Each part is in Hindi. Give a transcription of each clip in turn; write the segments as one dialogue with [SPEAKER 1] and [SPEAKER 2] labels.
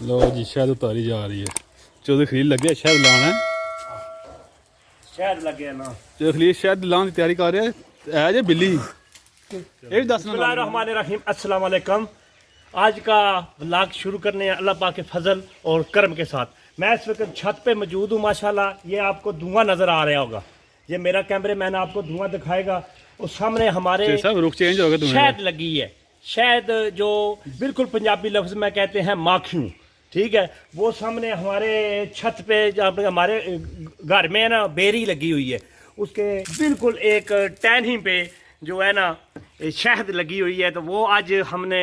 [SPEAKER 1] लो जी शहद उतारी जा रही है। चौधरी खलील लगे शहद लाना है।
[SPEAKER 2] शहद लगे ना
[SPEAKER 1] चौधरी खलील शहद लाने की तैयारी कर रहे हैं। है जे बिल्ली ये भी दसना।
[SPEAKER 2] बिस्मिल्लाहिर्रहमानिर्रहीम, अस्सलाम वालेकुम। आज का व्लॉग शुरू करने हैं अल्लाह पाक के फजल और करम के साथ। मैं इस वक्त छत पे मौजूद हूँ माशाल्लाह। ये आपको धुआं नज़र आ रहा होगा, ये मेरा कैमरे मैन आपको धुआं दिखाएगा। उस सामने हमारे
[SPEAKER 1] सब रुख चेंज हो गया तुम्हें।
[SPEAKER 2] शहद लगी है, शहद जो बिल्कुल पंजाबी लफ्ज़ में कहते हैं माखियों, ठीक है। वो सामने हमारे छत पे हमारे घर में है ना बेरी लगी हुई है, उसके बिल्कुल एक टहनी पे जो है ना शहद लगी हुई है। तो वो आज हमने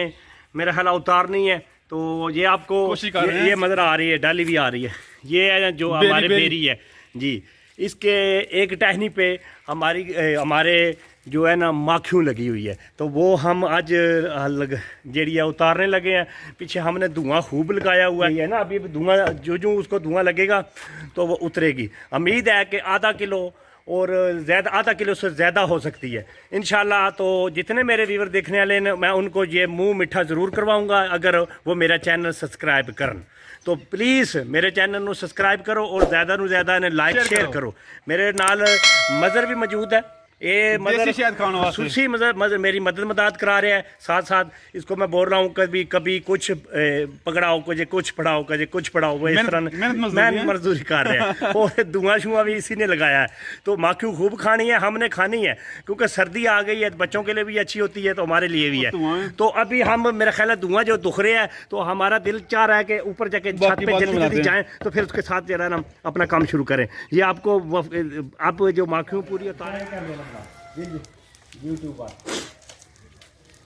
[SPEAKER 2] मेरा ख्याल उतारनी है। तो ये आपको ये नज़र आ रही है, डाली भी आ रही है। ये है जो हमारे बेरी है जी। इसके एक टहनी पे हमारे जो है ना माखियों लगी हुई है। तो वो हम आज जेड़ी है उतारने लगे हैं। पीछे हमने धुआं खूब लगाया हुआ है ना। अभी धुआं जो उसको धुआं लगेगा तो वो उतरेगी। उम्मीद है कि आधा किलो और ज़्यादा, आधा किलो से ज़्यादा हो सकती है इंशाल्लाह। तो जितने मेरे व्यूवर देखने वाले हैं मैं उनको ये मुंह मिठा ज़रूर करवाऊंगा अगर वो मेरा चैनल सब्सक्राइब करन। तो प्लीज़ मेरे चैनल को सब्सक्राइब करो और ज़्यादा से ज़्यादा इन्हें लाइक शेयर करो। मेरे नाल मज़र भी मौजूद है। ये सुशी मज़र मेरी मदद करा रहा है। साथ साथ इसको मैं बोल रहा हूँ कभी कभी कुछ पकड़ाओ, कुछ पढ़ाओ, कुछ पढ़ाओ। वो इस तरह मैं मजदूरी कर रहा है और धुआं शुआं भी इसी ने लगाया है। तो माखियों खूब खानी है, हमने खानी है क्योंकि सर्दी आ गई है। बच्चों के लिए भी अच्छी होती है तो हमारे लिए भी है। तो अभी हम मेरा ख्याल है धुआं जो दुख रहा है तो हमारा दिल चाह रहा है कि ऊपर जाके छत पे जल्दी जल्दी जाएँ तो फिर उसके साथ जो है ना अपना काम शुरू करें। ये आपको आप जो माखियों पूरी उतारें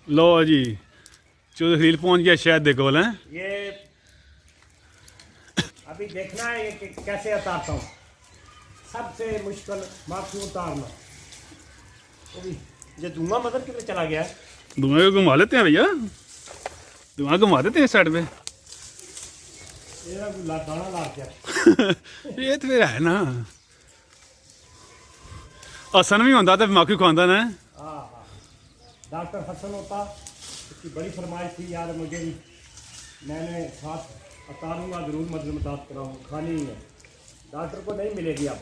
[SPEAKER 1] लो जी चौधरी खलील पहुंच गया शहद देखो बोले।
[SPEAKER 2] ये अभी देखना है ये कैसे उतारता हूँ। सबसे मुश्किल माखियों उतारना। ये धुआं मदर किधर चला गया है?
[SPEAKER 1] धुआं को घुमा लेते हैं भैया, धुआं घुमा देते हैं साइड पे।
[SPEAKER 2] दाना ला गया
[SPEAKER 1] ये तो फिर है ना हसन भी होता तो माखी खुआंदा ना।
[SPEAKER 2] हाँ हाँ, डॉक्टर हसन होता, उसकी बड़ी फरमाइश थी यार मुझे भी। मैंने साथ उतारूंगा जरूर, मदद कराऊँ, खानी ही है। डॉक्टर को नहीं मिलेगी अब।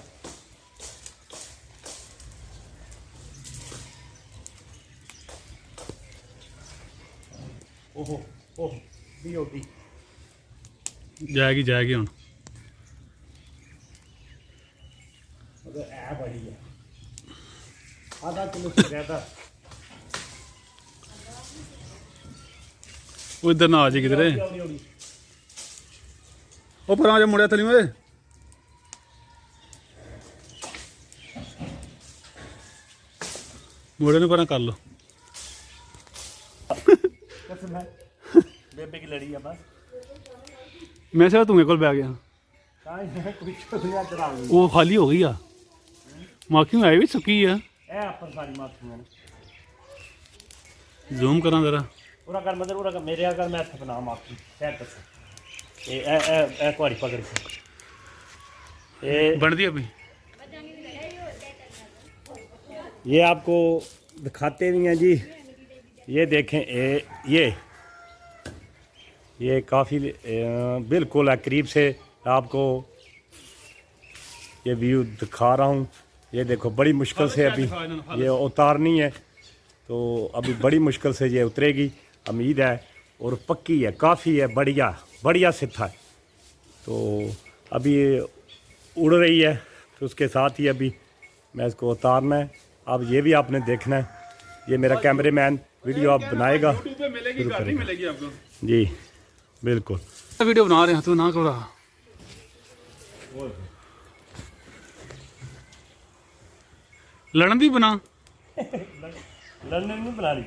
[SPEAKER 2] ओहो ओह डी
[SPEAKER 1] जाएगी हम
[SPEAKER 2] मगर ऐ बड़ी है, आधा किलो से ज़्यादा।
[SPEAKER 1] उधर ना आ जाए किधर ओ पर आ जा मुड़िया थली में मुड़े पर कर लो।
[SPEAKER 2] बेबे की लड़ी है बस।
[SPEAKER 1] मैं सिर्फ तुम्हें को बह गया वो खाली हो गई आ माखी आई भी सुकी है। जूम करा जरा
[SPEAKER 2] पूरा कर मदर पूरा कर मेरे अगर मैं बना माखी खैर कर ए कुआरी पकड़ के ये
[SPEAKER 1] बन दी अभी।
[SPEAKER 2] ये आपको दिखाते भी हैं जी। ये देखें ये काफ़ी बिल्कुल है करीब से आपको ये व्यू दिखा रहा हूँ। ये देखो बड़ी मुश्किल से अभी ये उतारनी है। तो अभी बड़ी मुश्किल से ये उतरेगी उम्मीद है, और पक्की है, काफ़ी है, बढ़िया सिथा है। तो अभी उड़ रही है तो उसके साथ ही अभी मैं इसको उतारना है। अब ये भी आपने देखना है। ये मेरा कैमरे मैन वीडियो आप बनाएगा जी बिल्कुल।
[SPEAKER 1] वीडियो बना रहे हैं तू ना करो लड़न दी बना
[SPEAKER 2] लड़ने नहीं बना रही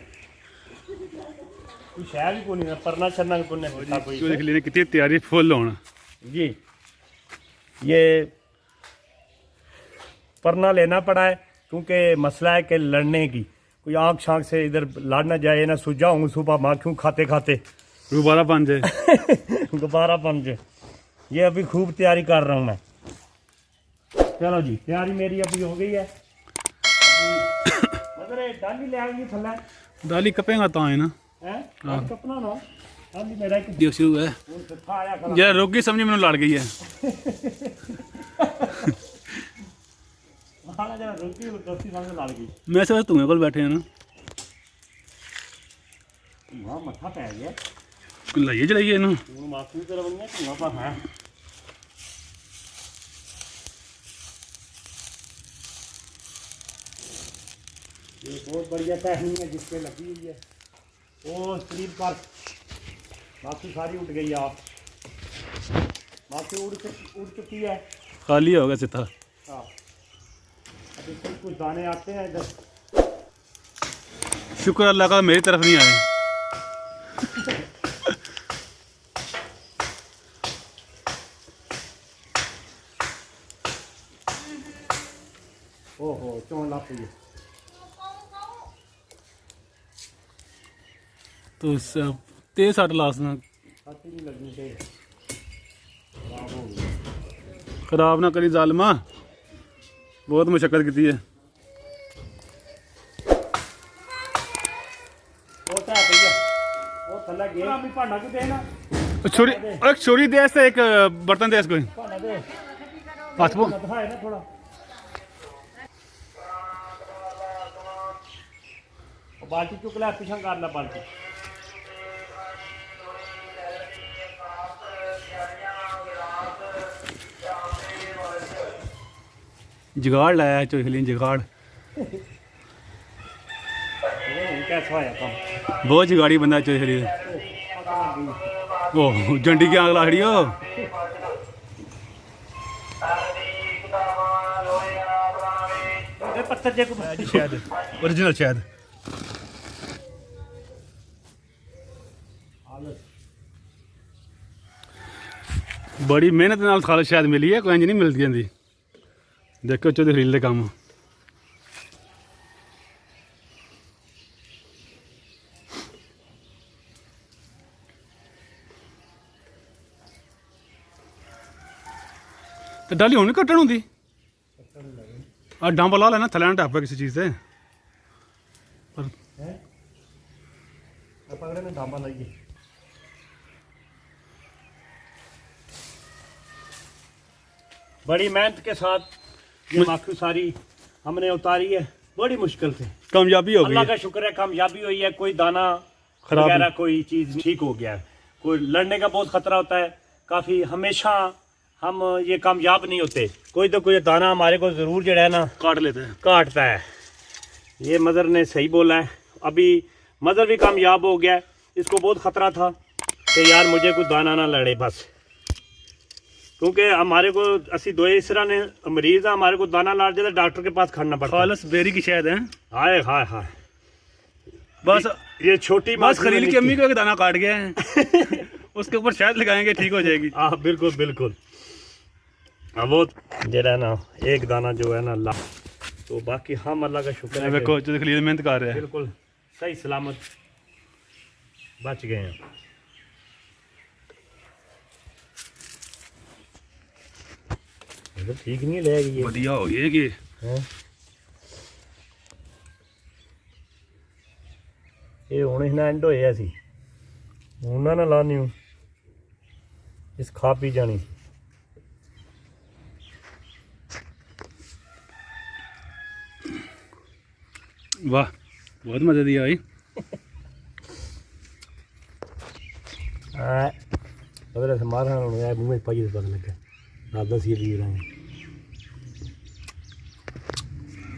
[SPEAKER 2] कुछ है भी कोई नहीं, परना छरना भी कोई
[SPEAKER 1] ने कितनी तैयारी फुल होना
[SPEAKER 2] जी। ये परना लेना पड़ा है क्योंकि मसला है कि लड़ने की कोई आँख शाँख से इधर लड़ना जाए ना, सूझा हूँ सुबह माखियों खाते खाते
[SPEAKER 1] दोबारा बन जाए
[SPEAKER 2] दोबारा बन जाए। ये अभी खूब तैयारी कर रहा हूँ मैं। चलो जी तैयारी मेरी अभी हो गई है। डाली ले आएंगी थल्ला
[SPEAKER 1] दाली कपेगा तो है ना
[SPEAKER 2] कपना ना ਹਾਂਜੀ ਮੇਰਾ ਇੱਕ
[SPEAKER 1] ਦਿਓ ਸ਼ੁਰੂ ਹੈ
[SPEAKER 2] ਹੁਣ ਕਿੱਥਾ ਆਇਆ ਕਲਾ
[SPEAKER 1] ਜਿਹੜਾ ਰੁਕ ਗਈ ਸਮਝੀ ਮੈਨੂੰ ਲੜ ਗਈ ਹੈ।
[SPEAKER 2] ਆਹ ਜਿਹੜਾ ਰੋਟੀ ਦੋਸਤੀ ਨਾਲ ਲੜ ਗਈ
[SPEAKER 1] ਮੈਂ ਸੋਚ ਤੂੰ ਕੋਲ ਬੈਠੇ ਹਨ
[SPEAKER 2] ਧੂਆਂ ਮੱਥਾ ਪੈ ਗਿਆ
[SPEAKER 1] ਲਾਈਏ ਚਲਾਈਏ ਇਹਨੂੰ
[SPEAKER 2] ਹੁਣ ਮਾਸੂ ਤੇ ਰਵਣੀਆਂ ਧੂਆਂ ਪਾ ਹੈ ये बहुत बढ़िया टहनी है जिस पे लगी हुई है वो स्लीप पर बाकी सारी उठ गई आप बाकी उड़ चुकी है
[SPEAKER 1] खाली होगा सीधा।
[SPEAKER 2] हाँ अब इसमें कुछ दाने आते हैं इधर
[SPEAKER 1] शुक्र अल्लाह का मेरी तरफ नहीं आए।
[SPEAKER 2] ओहो चौन ला पी
[SPEAKER 1] तो तेज सट लास ना
[SPEAKER 2] छाती नहीं लगनी चाहिए खराब हो गई
[SPEAKER 1] खराब ना करी जालमा बहुत मुशक्कत की है।
[SPEAKER 2] होता है भैया वो थल्ला गया भी भांडा को देना
[SPEAKER 1] छोरी एक छोरी दे ऐसे एक बर्तन दे इसको
[SPEAKER 2] भांडा दे
[SPEAKER 1] हाथ पो
[SPEAKER 2] दिखाए ना थोड़ा बाल्टी चुक ले पीछा कर ला बाल्टी
[SPEAKER 1] जुगाड़ लाया चोहली जुगाड़
[SPEAKER 2] कैसा आया काम
[SPEAKER 1] बहुत जुगाड़ी बंदा चोहली ओ जंडी की आग लाखड़ी हो
[SPEAKER 2] पत्थर जे को
[SPEAKER 1] शायद ओरिजिनल शायद बड़ी मेहनत नाल खालस शायद मिली है कोई इंज नहीं मिलती जाती। देखो चौधरी खलील दे काम तो डाली हूँ कट्टन होंगी आ डंप ला लेना थले टप है किसी चीज़ से पर
[SPEAKER 2] पकड़े में डांबा लाइए बड़ी मेहनत के साथ ये माखू सारी हमने उतारी है बड़ी मुश्किल से
[SPEAKER 1] कामयाबी हो गई
[SPEAKER 2] अल्लाह
[SPEAKER 1] है।
[SPEAKER 2] का शुक्र है कामयाबी हुई है कोई दाना
[SPEAKER 1] खराब
[SPEAKER 2] वगैरह कोई चीज़ ठीक हो गया है कोई लड़ने का बहुत खतरा होता है काफ़ी हमेशा हम ये कामयाब नहीं होते कोई तो कोई दाना हमारे को ज़रूर जो है ना
[SPEAKER 1] काट लेते हैं
[SPEAKER 2] काटता है। ये मदर ने सही बोला है अभी मदर भी कामयाब हो गया है इसको बहुत ख़तरा था कि यार मुझे कोई दाना ना लड़े बस क्योंकि हमारे को असी दो इस तरह ने मरीज है हमारे को दाना लाट जाता डॉक्टर के पास खड़ना पड़ता है।
[SPEAKER 1] खालस बेरी की शायद है
[SPEAKER 2] हाय हाय हाय
[SPEAKER 1] बस
[SPEAKER 2] ये छोटी
[SPEAKER 1] बस खलील की अम्मी को एक दाना काट गया है उसके ऊपर शायद लगाएंगे ठीक हो जाएगी।
[SPEAKER 2] हाँ बिल्कुल बिल्कुल अब वो जरा ना एक दाना जो है ना अल्लाह तो बाकी हम अल्लाह का शुक्र है
[SPEAKER 1] देखो चौधरी खलील मेहनत कर रहे हैं
[SPEAKER 2] बिल्कुल सही सलामत बच गए हैं। तो ठीक नहीं लगेगी ये
[SPEAKER 1] बढ़िया हो गई कि
[SPEAKER 2] हैं ये हुण इन्ना एंड होया सी हुण ना लानी हूं इस खा पी जानी
[SPEAKER 1] वाह बहुत मजा दिया भाई
[SPEAKER 2] अगर ऐसे मारना मुंह में पाई पता लगा दादा सी पी रहे हैं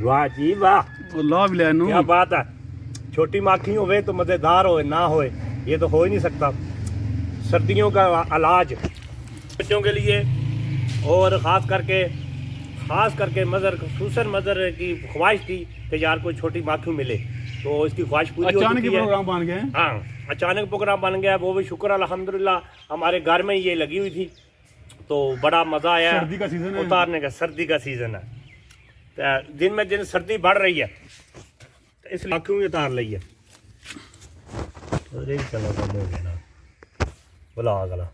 [SPEAKER 2] वाह जी वाह
[SPEAKER 1] ला भी लैनू
[SPEAKER 2] क्या बात है छोटी माखी होवे तो मज़ेदार होए ना होए ये तो हो ही नहीं सकता। सर्दियों का इलाज बच्चों के लिए और ख़ास करके मदर खसूसन मदर की ख्वाहिश थी कि यार कोई छोटी माखी मिले तो इसकी ख्वाहिश पूरी हो
[SPEAKER 1] अचानक
[SPEAKER 2] चुकी
[SPEAKER 1] ही
[SPEAKER 2] है।
[SPEAKER 1] प्रोग्राम बन गए
[SPEAKER 2] हाँ अचानक प्रोग्राम बन गया वो भी शुक्र अल्हम्दुलिल्लाह हमारे घर में ये लगी हुई थी तो बड़ा मज़ा आया।
[SPEAKER 1] सर्दी का सीजन है
[SPEAKER 2] उतारने का सर्दी का सीजन है तो दिन में दिन सर्दी बढ़ रही है तो इसलिए माखी उतार ली है। चलो बोला अगला